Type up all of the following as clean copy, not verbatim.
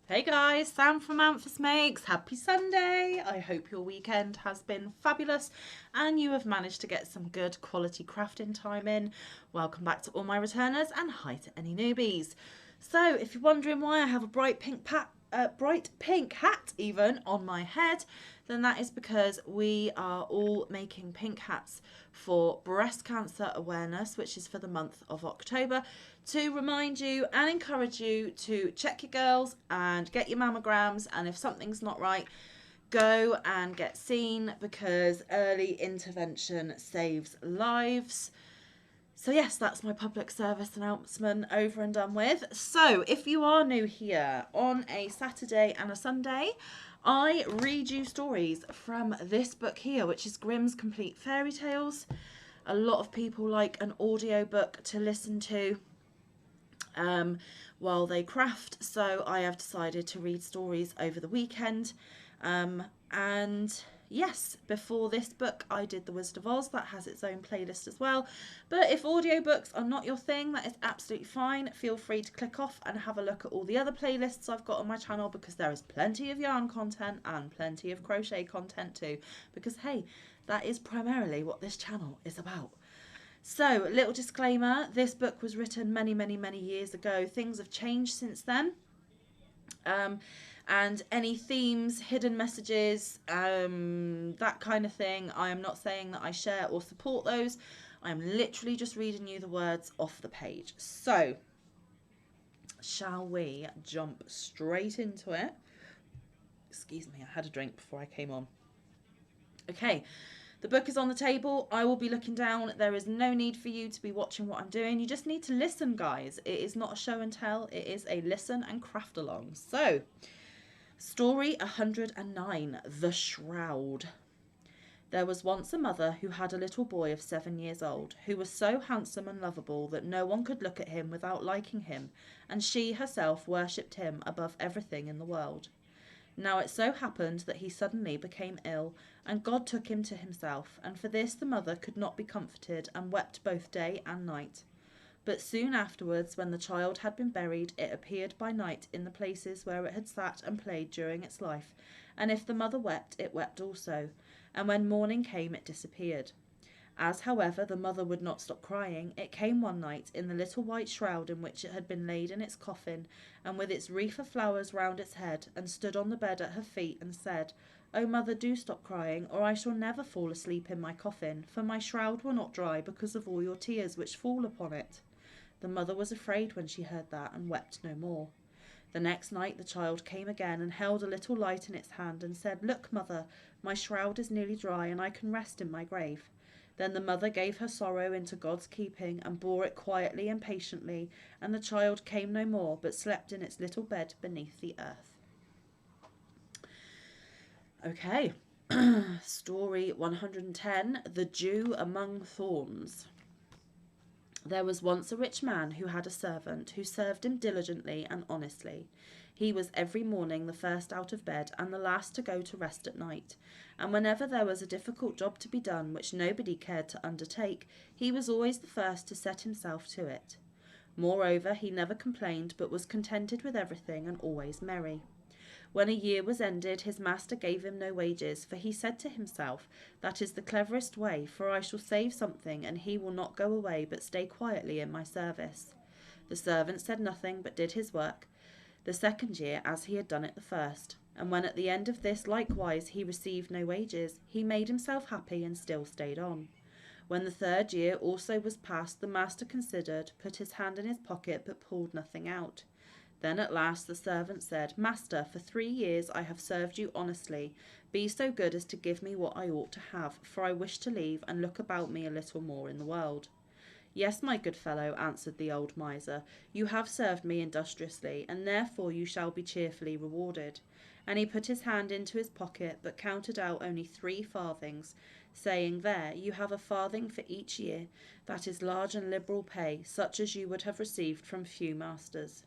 Hey guys, Sam from Amphis Makes. Happy Sunday. I hope your weekend has been fabulous and you have managed to get some good quality crafting time in. Welcome back to all my returners and hi to any newbies. So, if you're wondering why I have a bright pink hat even on my head, then that is because we are all making pink hats for breast cancer awareness, which is for the month of October, to remind you and encourage you to check your girls and get your mammograms. And if something's not right, go and get seen because early intervention saves lives. So, yes, that's my public service announcement over and done with. So, if you are new here, on a Saturday and a Sunday, I read you stories from this book here, which is Grimm's Complete Fairy Tales. A lot of people like an audiobook to listen to um, while they craft, so I have decided to read stories over the weekend. And yes, before this book, I did The Wizard of Oz. That has its own playlist as well. But if audiobooks are not your thing, that is absolutely fine. Feel free to click off and have a look at all the other playlists I've got on my channel because there is plenty of yarn content and plenty of crochet content too. Because hey, that is primarily what this channel is about. So, little disclaimer, this book was written many, many, many years ago. Things have changed since then. Um, and any themes, hidden messages, that kind of thing, I am not saying that I share or support those. I'm literally just reading you the words off the page. So, shall we jump straight into it? Excuse me, I had a drink before I came on. Okay, the book is on the table. I will be looking down. There is no need for you to be watching what I'm doing. You just need to listen, guys. It is not a show and tell. It is a listen and craft along. So, story 109, The Shroud. There was once a mother who had a little boy of 7 years old, who was so handsome and lovable that no one could look at him without liking him, and she herself worshipped him above everything in the world. Now it so happened that he suddenly became ill, and God took him to himself, and for this the mother could not be comforted, and wept both day and night. But soon afterwards, when the child had been buried, it appeared by night in the places where it had sat and played during its life, and if the mother wept, it wept also, and when morning came, it disappeared. As, however, the mother would not stop crying, it came one night in the little white shroud in which it had been laid in its coffin, and with its wreath of flowers round its head, and stood on the bed at her feet, and said, "O mother, do stop crying, or I shall never fall asleep in my coffin, for my shroud will not dry because of all your tears which fall upon it." The mother was afraid when she heard that, and wept no more. The next night the child came again, and held a little light in its hand, and said, "Look, mother, my shroud is nearly dry, and I can rest in my grave." Then the mother gave her sorrow into God's keeping, and bore it quietly and patiently, and the child came no more, but slept in its little bed beneath the earth. Okay, story 110, The Dew Among Thorns. There was once a rich man who had a servant who served him diligently and honestly. He was every morning the first out of bed and the last to go to rest at night, and whenever there was a difficult job to be done which nobody cared to undertake, he was always the first to set himself to it. Moreover, he never complained, but was contented with everything and always merry. When a year was ended, his master gave him no wages, for he said to himself, "That is the cleverest way, for I shall save something, and he will not go away, but stay quietly in my service." The servant said nothing, but did his work the second year as he had done it the first. And when at the end of this likewise he received no wages, he made himself happy and still stayed on. When the third year also was past, the master considered, put his hand in his pocket, but pulled nothing out. Then at last the servant said, "Master, for 3 years I have served you honestly. Be so good as to give me what I ought to have, for I wish to leave and look about me a little more in the world." "Yes, my good fellow," answered the old miser, "you have served me industriously, and therefore you shall be cheerfully rewarded." And he put his hand into his pocket, but counted out only 3 farthings, saying, "There, you have a farthing for each year. That is large and liberal pay, such as you would have received from few masters."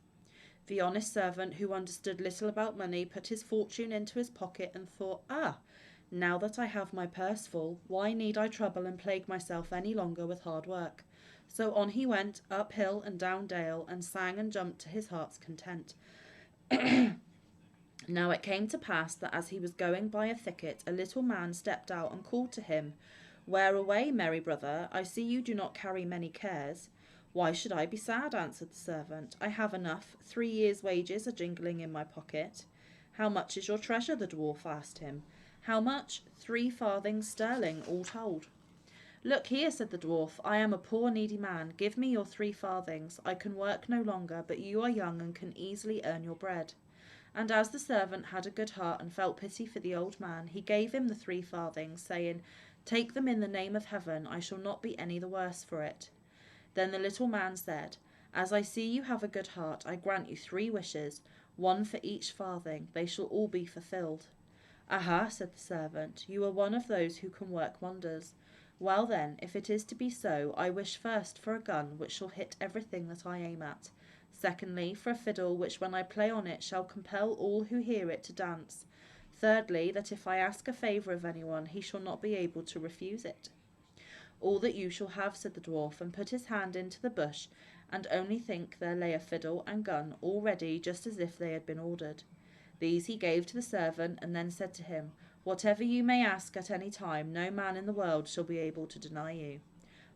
The honest servant, who understood little about money, put his fortune into his pocket and thought, now that I have my purse full, why need I trouble and plague myself any longer with hard work?" So on he went, up hill and down dale, and sang and jumped to his heart's content. Now it came to pass that as he was going by a thicket, a little man stepped out and called to him, Where away, merry brother? I see you do not carry many cares. Why should I be sad? Answered the servant. I have enough. 3 years' wages are jingling in my pocket. How much is your treasure? The dwarf asked him. How much? 3 farthings sterling, all told. Look here, said the dwarf, I am a poor needy man. Give me your 3 farthings. I can work no longer, but you are young and can easily earn your bread. And as the servant had a good heart and felt pity for the old man, he gave him the 3 farthings, saying, Take them in the name of heaven, I shall not be any the worse for it. Then the little man said, As I see you have a good heart, I grant you 3 wishes, 1 for each farthing. They shall all be fulfilled. Aha, said the servant, you are one of those who can work wonders. Well then, if it is to be so, I wish first for a gun which shall hit everything that I aim at. Secondly, for a fiddle which when I play on it shall compel all who hear it to dance. Thirdly, that if I ask a favour of anyone, he shall not be able to refuse it. All that you shall have, said the dwarf, and put his hand into the bush, and only think there lay a fiddle and gun all ready, just as if they had been ordered. These he gave to the servant, and then said to him, Whatever you may ask at any time, no man in the world shall be able to deny you.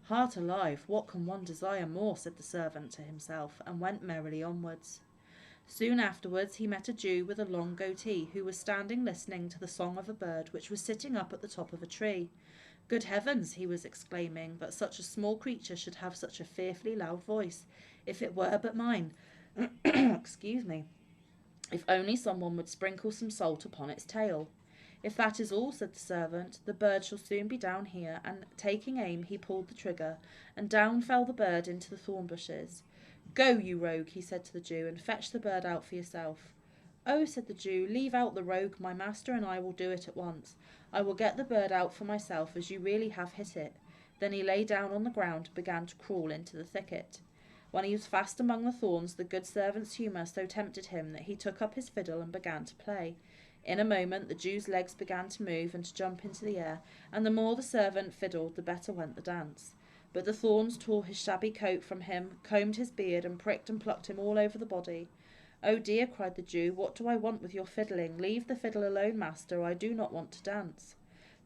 Heart alive, what can one desire more? Said the servant to himself, and went merrily onwards. Soon afterwards he met a Jew with a long goatee, who was standing listening to the song of a bird which was sitting up at the top of a tree. Good heavens, he was exclaiming, that such a small creature should have such a fearfully loud voice, if it were but mine. Excuse me. If only someone would sprinkle some salt upon its tail. If that is all, said the servant, the bird shall soon be down here, and taking aim he pulled the trigger, and down fell the bird into the thorn bushes. Go, you rogue, he said to the Jew, and fetch the bird out for yourself. Oh, said the Jew, leave out the rogue, my master and I will do it at once. I will get the bird out for myself, as you really have hit it. Then he lay down on the ground and began to crawl into the thicket. When he was fast among the thorns, the good servant's humour so tempted him that he took up his fiddle and began to play. In a moment the Jew's legs began to move and to jump into the air, and the more the servant fiddled, the better went the dance. But the thorns tore his shabby coat from him, combed his beard, and pricked and plucked him all over the body. Oh dear, cried the Jew, what do I want with your fiddling? Leave the fiddle alone, master, I do not want to dance.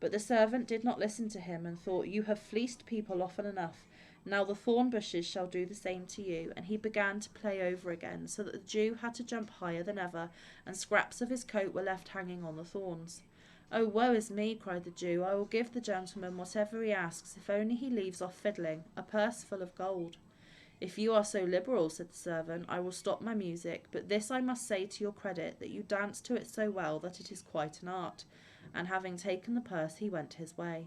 But the servant did not listen to him, and thought, You have fleeced people often enough. Now the thorn bushes shall do the same to you. And he began to play over again, so that the Jew had to jump higher than ever, and scraps of his coat were left hanging on the thorns. Oh, woe is me, cried the Jew, I will give the gentleman whatever he asks, if only he leaves off fiddling, a purse full of gold. If you are so liberal, said the servant, I will stop my music, but this I must say to your credit, that you dance to it so well that it is quite an art. And having taken the purse, he went his way.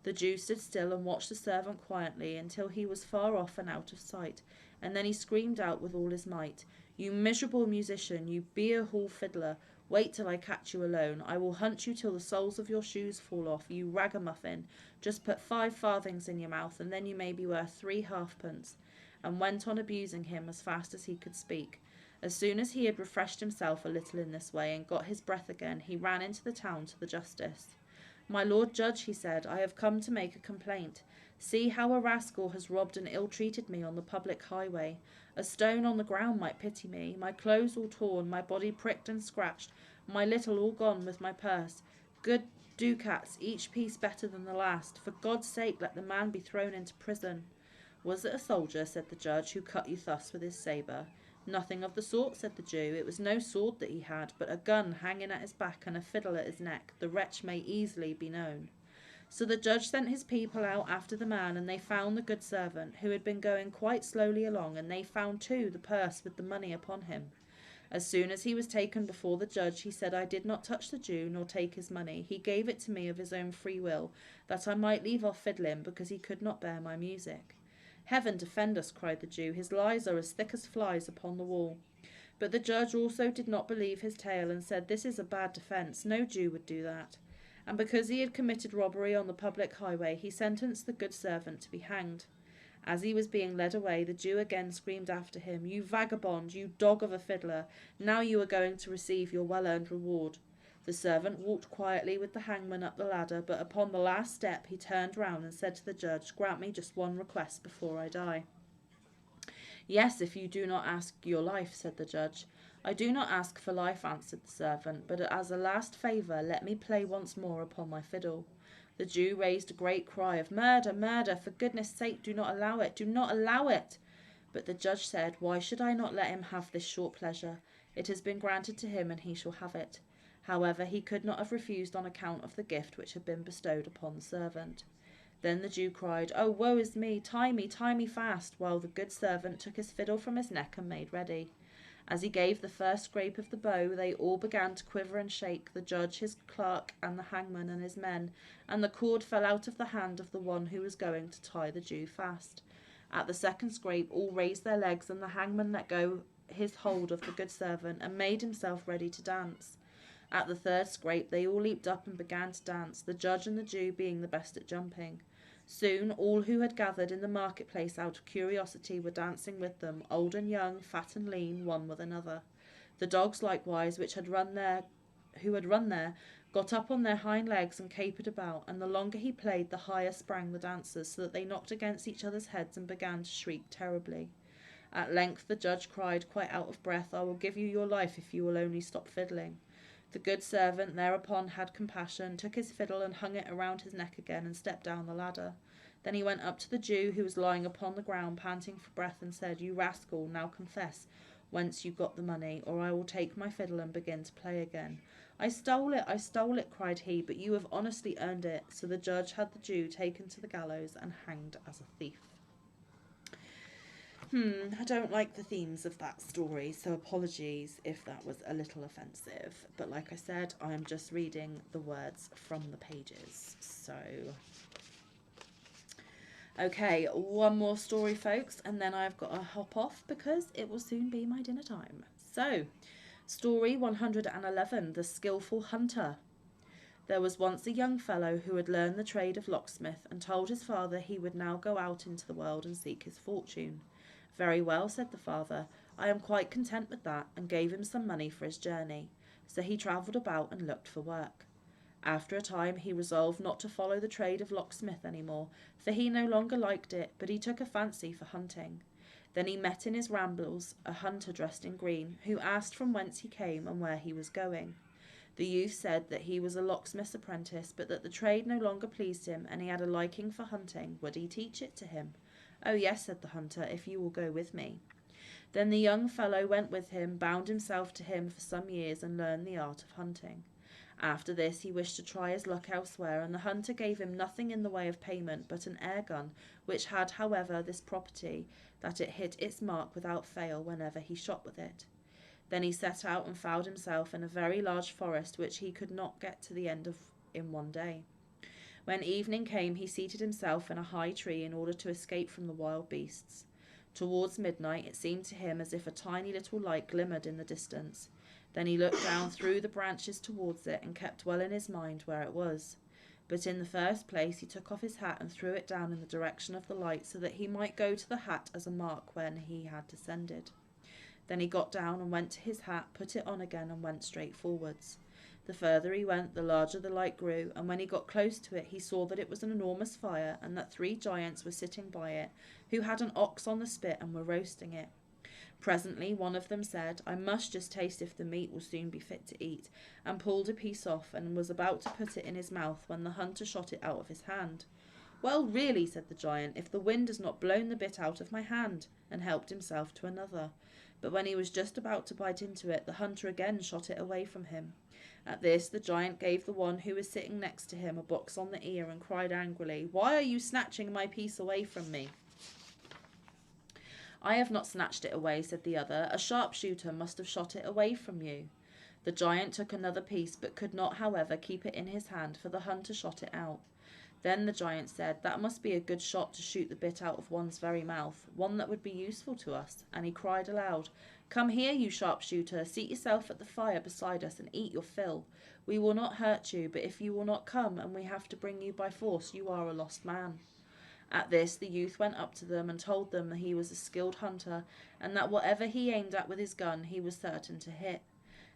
The Jew stood still and watched the servant quietly until he was far off and out of sight, and then he screamed out with all his might, You miserable musician, you beer hall fiddler, wait till I catch you alone. I will hunt you till the soles of your shoes fall off, you ragamuffin. Just put 5 farthings in your mouth, and then you may be worth 3 halfpence, and went on abusing him as fast as he could speak. As soon as he had refreshed himself a little in this way and got his breath again, he ran into the town to the justice. My lord judge, he said, I have come to make a complaint. See how a rascal has robbed and ill-treated me on the public highway. A stone on the ground might pity me, my clothes all torn, my body pricked and scratched, my little all gone with my purse. Good ducats, each piece better than the last. For God's sake, let the man be thrown into prison. Was it a soldier, said the judge, who cut you thus with his sabre? Nothing of the sort, said the Jew. It was no sword that he had, but a gun hanging at his back and a fiddle at his neck. The wretch may easily be known. So the judge sent his people out after the man, and they found the good servant, who had been going quite slowly along, and they found too the purse with the money upon him. As soon as he was taken before the judge, he said, I did not touch the Jew, nor take his money. He gave it to me of his own free will, that I might leave off fiddling, because he could not bear my music. Heaven defend us, cried the Jew, his lies are as thick as flies upon the wall. But the judge also did not believe his tale, and said, This is a bad defence, no Jew would do that. And because he had committed robbery on the public highway, he sentenced the good servant to be hanged. As he was being led away, the Jew again screamed after him, You vagabond, you dog of a fiddler, now you are going to receive your well-earned reward. The servant walked quietly with the hangman up the ladder, but upon the last step he turned round and said to the judge, Grant me just one request before I die. Yes, if you do not ask your life, said the judge. I do not ask for life, answered the servant, but as a last favour let me play once more upon my fiddle. The Jew raised a great cry of murder, murder, for goodness' sake do not allow it, do not allow it. But the judge said, why should I not let him have this short pleasure? It has been granted to him and he shall have it. However, he could not have refused on account of the gift which had been bestowed upon the servant. Then the Jew cried, oh, woe is me, tie me fast, while the good servant took his fiddle from his neck and made ready. As he gave the first scrape of the bow, they all began to quiver and shake, the judge, his clerk, and the hangman and his men, and the cord fell out of the hand of the one who was going to tie the Jew fast. At the second scrape, all raised their legs, and the hangman let go his hold of the good servant, and made himself ready to dance. At the third scrape, they all leaped up and began to dance, the judge and the Jew being the best at jumping. Soon all who had gathered in the marketplace out of curiosity were dancing with them, old and young, fat and lean, one with another. The dogs likewise, who had run there, got up on their hind legs and capered about, and the longer he played, the higher sprang the dancers, so that they knocked against each other's heads and began to shriek terribly. At length the judge cried, quite out of breath, I will give you your life if you will only stop fiddling. The good servant thereupon had compassion, took his fiddle and hung it around his neck again, and stepped down the ladder. Then he went up to the Jew, who was lying upon the ground panting for breath, and said, you rascal, now confess whence you got the money, or I will take my fiddle and begin to play again. I stole it, cried he, but you have honestly earned it. So the judge had the Jew taken to the gallows and hanged as a thief. I don't like the themes of that story, so apologies if that was a little offensive. But like I said, I am just reading the words from the pages. So, okay, one more story, folks, and then I've got to hop off because it will soon be my dinner time. So, story 111, The Skillful Hunter. There was once a young fellow who had learned the trade of locksmith and told his father he would now go out into the world and seek his fortune. Very well, said the father, I am quite content with that, and gave him some money for his journey. So he travelled about and looked for work. After a time he resolved not to follow the trade of locksmith any more, for he no longer liked it, but he took a fancy for hunting. Then he met in his rambles a hunter dressed in green, who asked from whence he came and where he was going. The youth said that he was a locksmith's apprentice, but that the trade no longer pleased him, and he had a liking for hunting. Would he teach it to him? Oh yes, said the hunter, if you will go with me. Then the young fellow went with him, bound himself to him for some years, and learned the art of hunting. After this he wished to try his luck elsewhere, and the hunter gave him nothing in the way of payment but an air gun, which had, however, this property, that it hit its mark without fail whenever he shot with it. Then he set out and found himself in a very large forest, which he could not get to the end of in one day. When evening came, he seated himself in a high tree in order to escape from the wild beasts. Towards midnight it seemed to him as if a tiny little light glimmered in the distance. Then he looked down through the branches towards it, and kept well in his mind where it was. But in the first place he took off his hat and threw it down in the direction of the light, so that he might go to the hat as a mark when he had descended. Then he got down and went to his hat, put it on again, and went straight forwards. The further he went, the larger the light grew, and when he got close to it, he saw that it was an enormous fire, and that 3 giants were sitting by it, who had an ox on the spit and were roasting it. Presently one of them said, I must just taste if the meat will soon be fit to eat, and pulled a piece off, and was about to put it in his mouth, when the hunter shot it out of his hand. Well, really, said the giant, if the wind has not blown the bit out of my hand, and helped himself to another. But when he was just about to bite into it, the hunter again shot it away from him. At this the giant gave the one who was sitting next to him a box on the ear, and cried angrily, Why are you snatching my piece away from me? I have not snatched it away, said the other. A sharpshooter must have shot it away from you. The giant took another piece, but could not, however, keep it in his hand, for the hunter shot it out. Then the giant said, That must be a good shot to shoot the bit out of one's very mouth, one that would be useful to us. And he cried aloud, Come here, you sharpshooter, seat yourself at the fire beside us and eat your fill. We will not hurt you, but if you will not come, and we have to bring you by force, you are a lost man. At this the youth went up to them and told them that he was a skilled hunter, and that whatever he aimed at with his gun he was certain to hit.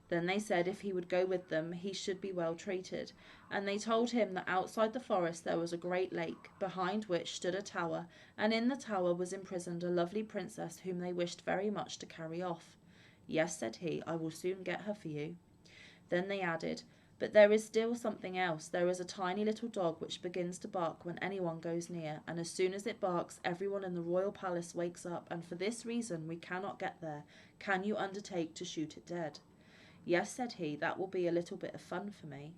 Then they said if he would go with them he should be well treated, and they told him that outside the forest there was a great lake, behind which stood a tower, and in the tower was imprisoned a lovely princess whom they wished very much to carry off. Yes, said he, I will soon get her for you. Then they added, but there is still something else. There is a tiny little dog which begins to bark when anyone goes near, and as soon as it barks, everyone in the royal palace wakes up, and for this reason we cannot get there. Can you undertake to shoot it dead? Yes, said he, that will be a little bit of fun for me.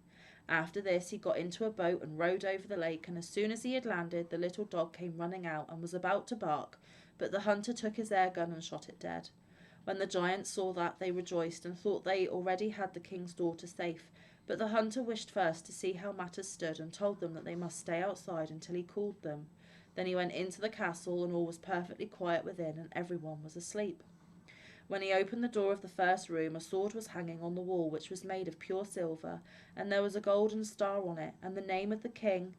After this he got into a boat and rowed over the lake, and as soon as he had landed, the little dog came running out and was about to bark, but the hunter took his air gun and shot it dead. When the giants saw that, they rejoiced and thought they already had the king's daughter safe, but the hunter wished first to see how matters stood and told them that they must stay outside until he called them. Then he went into the castle, and all was perfectly quiet within, and everyone was asleep. When he opened the door of the first room, a sword was hanging on the wall, which was made of pure silver, and there was a golden star on it, and the name of the king,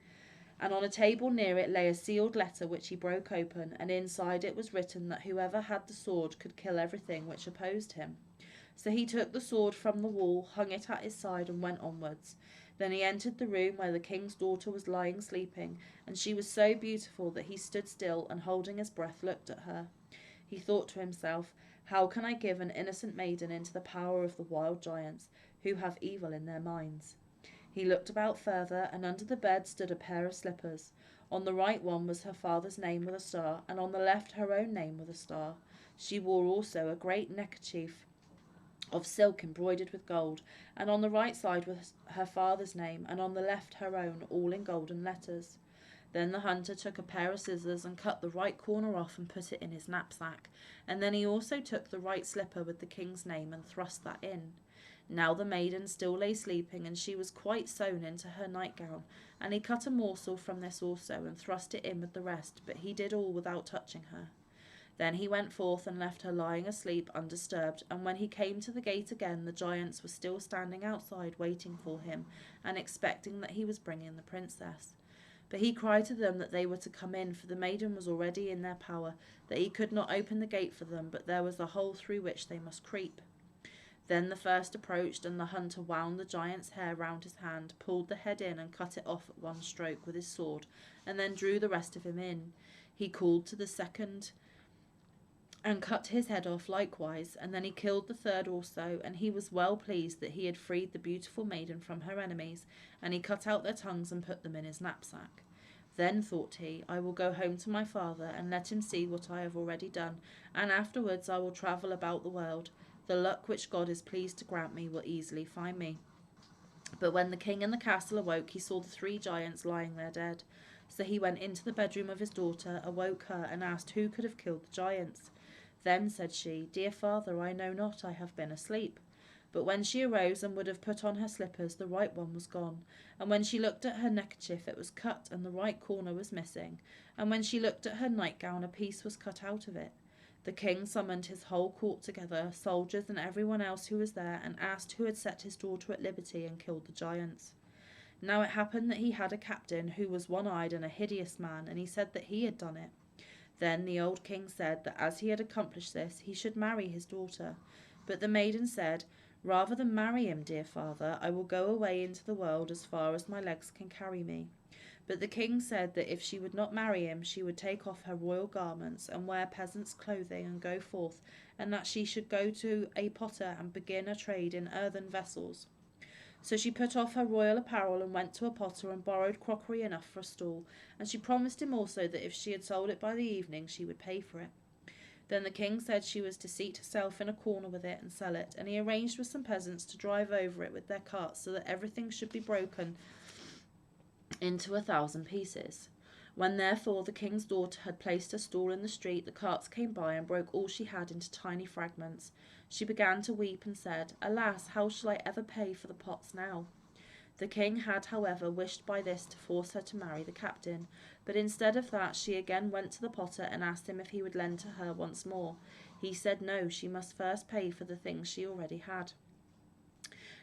and on a table near it lay a sealed letter which he broke open, and inside it was written that whoever had the sword could kill everything which opposed him. So he took the sword from the wall, hung it at his side, and went onwards. Then he entered the room where the king's daughter was lying sleeping, and she was so beautiful that he stood still and, holding his breath, looked at her. He thought to himself, how can I give an innocent maiden into the power of the wild giants, who have evil in their minds? He looked about further, and under the bed stood a pair of slippers. On the right one was her father's name with a star, and on the left her own name with a star. She wore also a great neckerchief of silk embroidered with gold, and on the right side was her father's name, and on the left her own, all in golden letters. Then the hunter took a pair of scissors and cut the right corner off and put it in his knapsack, and then he also took the right slipper with the king's name and thrust that in. Now the maiden still lay sleeping, and she was quite sewn into her nightgown, and he cut a morsel from this also and thrust it in with the rest, but he did all without touching her. Then he went forth and left her lying asleep undisturbed, and when he came to the gate again, the giants were still standing outside waiting for him, and expecting that he was bringing the princess. But he cried to them that they were to come in, for the maiden was already in their power, that he could not open the gate for them, but there was a hole through which they must creep. Then the first approached, and the hunter wound the giant's hair round his hand, pulled the head in and cut it off at one stroke with his sword, and then drew the rest of him in. He called to the second and cut his head off likewise, and then he killed the third also, and he was well pleased that he had freed the beautiful maiden from her enemies, and he cut out their tongues and put them in his knapsack. Then, thought he, I will go home to my father, and let him see what I have already done, and afterwards I will travel about the world. The luck which God is pleased to grant me will easily find me. But when the king in the castle awoke, he saw the three giants lying there dead. So he went into the bedroom of his daughter, awoke her, and asked who could have killed the giants. Then said she, Dear father, I know not, I have been asleep. But when she arose and would have put on her slippers, the right one was gone. And when she looked at her neckerchief, it was cut, and the right corner was missing. And when she looked at her nightgown, a piece was cut out of it. The king summoned his whole court together, soldiers and everyone else who was there, and asked who had set his daughter at liberty and killed the giants. Now it happened that he had a captain who was one-eyed and a hideous man, and he said that he had done it. Then the old king said that as he had accomplished this, he should marry his daughter. But the maiden said, Rather than marry him, dear father, I will go away into the world as far as my legs can carry me. But the king said that if she would not marry him, she would take off her royal garments and wear peasant's clothing and go forth, and that she should go to a potter and begin a trade in earthen vessels. So she put off her royal apparel and went to a potter and borrowed crockery enough for a stall, and she promised him also that if she had sold it by the evening, she would pay for it. Then the king said she was to seat herself in a corner with it and sell it, and he arranged with some peasants to drive over it with their carts so that everything should be broken into 1,000 pieces. When therefore the king's daughter had placed her stall in the street, the carts came by and broke all she had into tiny fragments. She began to weep and said, Alas, how shall I ever pay for the pots now? The king had, however, wished by this to force her to marry the captain, but instead of that she again went to the potter and asked him if he would lend to her once more. He said no, she must first pay for the things she already had.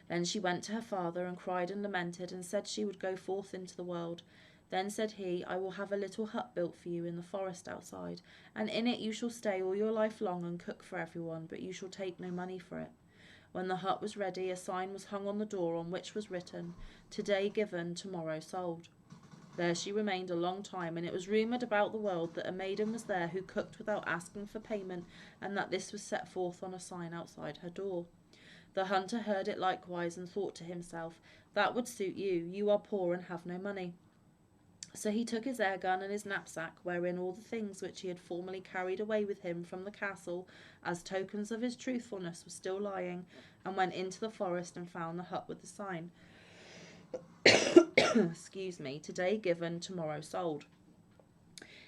Then she went to her father and cried and lamented, and said she would go forth into the world. Then said he, I will have a little hut built for you in the forest outside, and in it you shall stay all your life long and cook for everyone, but you shall take no money for it. When the hut was ready, a sign was hung on the door on which was written, Today given, tomorrow sold. There she remained a long time, and it was rumoured about the world that a maiden was there who cooked without asking for payment, and that this was set forth on a sign outside her door. The hunter heard it likewise, and thought to himself, "That would suit you. You are poor and have no money." So he took his air gun and his knapsack, wherein all the things which he had formerly carried away with him from the castle as tokens of his truthfulness were still lying, and went into the forest and found the hut with the sign, excuse me, "Today given, tomorrow sold."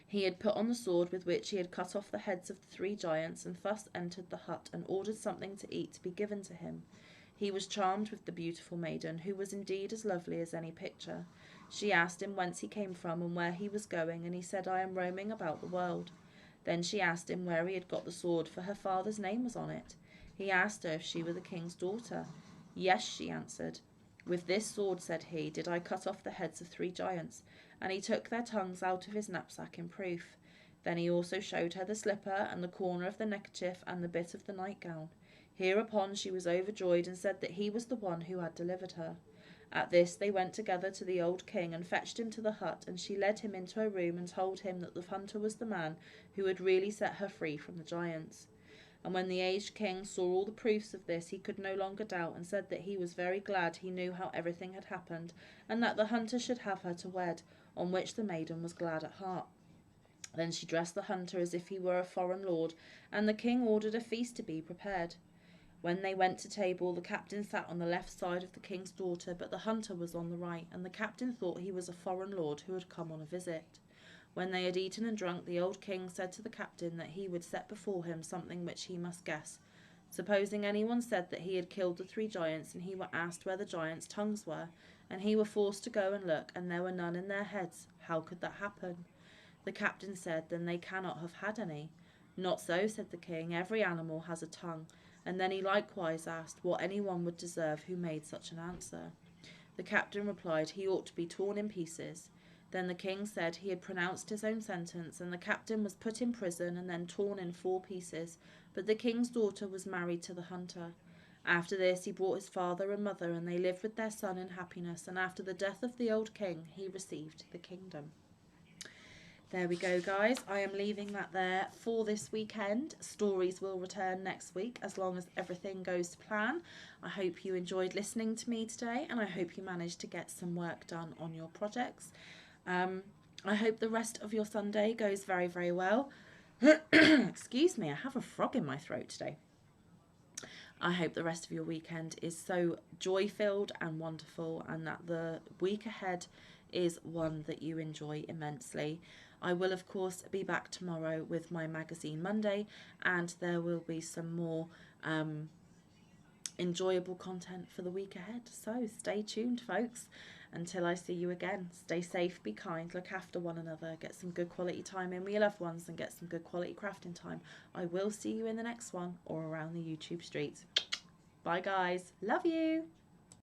He had put on the sword with which he had cut off the heads of the 3 giants, and thus entered the hut, and ordered something to eat to be given to him. He was charmed with the beautiful maiden, who was indeed as lovely as any picture. She asked him whence he came from and where he was going, and he said, "I am roaming about the world." Then she asked him where he had got the sword, for her father's name was on it. He asked her if she were the king's daughter. "Yes," she answered. "With this sword," said he, "did I cut off the heads of 3 giants," and he took their tongues out of his knapsack in proof. Then he also showed her the slipper, and the corner of the neckerchief, and the bit of the nightgown. Hereupon she was overjoyed, and said that he was the one who had delivered her. At this they went together to the old king, and fetched him to the hut, and she led him into a room, and told him that the hunter was the man who had really set her free from the giants. And when the aged king saw all the proofs of this, he could no longer doubt, and said that he was very glad he knew how everything had happened, and that the hunter should have her to wed, on which the maiden was glad at heart. Then she dressed the hunter as if he were a foreign lord, and the king ordered a feast to be prepared. When they went to table, the captain sat on the left side of the king's daughter, but the hunter was on the right, and the captain thought he was a foreign lord who had come on a visit. When they had eaten and drunk, the old king said to the captain that he would set before him something which he must guess. Supposing anyone said that he had killed the 3 giants, and he were asked where the giants' tongues were, and he were forced to go and look, and there were none in their heads, how could that happen? The captain said, "Then they cannot have had any." "Not so," said the king, "every animal has a tongue." And then he likewise asked what anyone would deserve who made such an answer. The captain replied he ought to be torn in pieces. Then the king said he had pronounced his own sentence, and the captain was put in prison and then torn in 4 pieces, but the king's daughter was married to the hunter. After this he brought his father and mother, and they lived with their son in happiness, and after the death of the old king he received the kingdom. There we go, guys. I am leaving that there for this weekend. Stories will return next week as long as everything goes to plan. I hope you enjoyed listening to me today, and I hope you managed to get some work done on your projects. I hope the rest of your Sunday goes very, very well. Excuse me, I have a frog in my throat today. I hope the rest of your weekend is so joy-filled and wonderful, and that the week ahead is one that you enjoy immensely. I will, of course, be back tomorrow with my Magazine Monday, and there will be some more enjoyable content for the week ahead. So stay tuned, folks. Until I see you again, stay safe, be kind, look after one another, get some good quality time in with your loved ones, and get some good quality crafting time. I will see you in the next one or around the YouTube streets. Bye, guys. Love you.